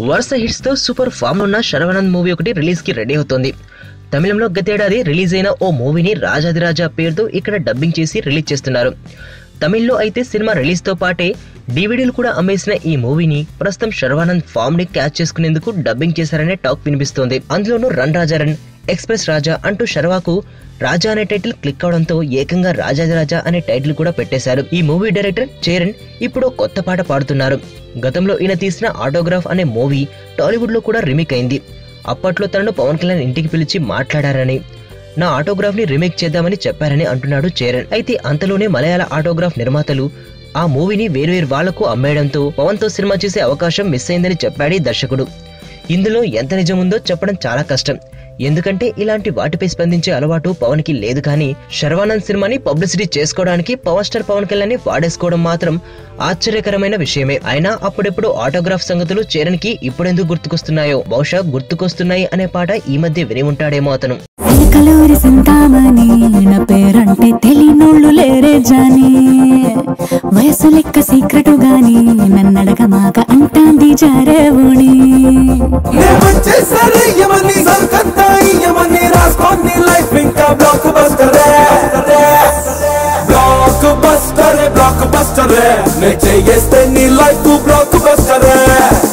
వరుస హిట్స్ తో super form ఉన్న శర్వానంద్ మూవీ ఒకటి రిలీజ్ కి రెడీ అవుతోంది. తమిళంలో గతేడాది రిలీజ్ అయిన ఓ మూవీని రాజాదిరాజా పేరుతో ఇక్కడ డబ్బింగ్ చేసి రిలీజ్ చేస్తున్నారు. తమిళ్లో అయితే సినిమా రిలీజ్ తో పాటే డివిడీలు కూడా అమ్మేసిన ఈ మూవీని ప్రస్తుతం శర్వానంద్ ఫామ్ ని క్యాచ్ చేసుకునేందుకు డబ్బింగ్ చేశారనే టాక్ వినిపిస్తోంది. అందులోనూ రన్ రాజా రన్, ఎక్స్ప్రెస్ రాజా అంటూ శర్వాకు రాజా అనే టైటిల్ క్లిక్ అవడంతో ఏకంగా రాజాదిరాజా అనే టైటిల్ కూడా పెట్టేశారు. ఈ మూవీ డైరెక్టర్ చరణ్ ఇప్పుడు కొత్త పాట పాడుతున్నారు. గతంలో ఈయన తీసిన ఆటోగ్రాఫ్ అనే మూవీ టాలీవుడ్ లో కూడా రీమేక్ అయింది. అప్పట్లో తనను పవన్ కళ్యాణ్ ఇంటికి పిలిచి మాట్లాడారని, నా ఆటోగ్రాఫ్ ని రీమేక్ చేద్దామని చెప్పారని అంటున్నాడు చరణ్. అయితే అంతలోనే మలయాళ ఆటోగ్రాఫ్ నిర్మాతలు ఆ మూవీని వేర్వేరు వాళ్లకు అమ్మేయడంతో పవన్ తో సినిమా చేసే అవకాశం మిస్ అయిందని చెప్పాడు దర్శకుడు. ఇందులో ఎంత నిజం ఉందో చెప్పడం చాలా కష్టం. ఎందుకంటే ఇలాంటి వాటిపై స్పందించే అలవాటు పవన్ కి లేదు. కానీ శర్వానంద్ సినిమాని పబ్లిసిటీ చేసుకోవడానికి పవర్ స్టార్ పవన్ కళ్యాణ్ ని వాడేసుకోవడం మాత్రం ఆశ్చర్యకరమైన విషయమే. అయినా అప్పుడెప్పుడు ఆటోగ్రాఫ్ సంగతులు చరణ్ కి ఇప్పుడెందుకు గుర్తుకొస్తున్నాయో, బహుశా గుర్తుకొస్తున్నాయి అనే పాట ఈ మధ్య విని ఉంటాడేమో అతను. కలూరి సింతామణి నా పేరంటే తెలియనోళ్ళు లేరే జాని, వయసు లెక్క సీక్రెటు గాని నన్నడగ మాక అంటాంది జారేవుని. బ్లాక్ బస్టర్ నే చేస్తే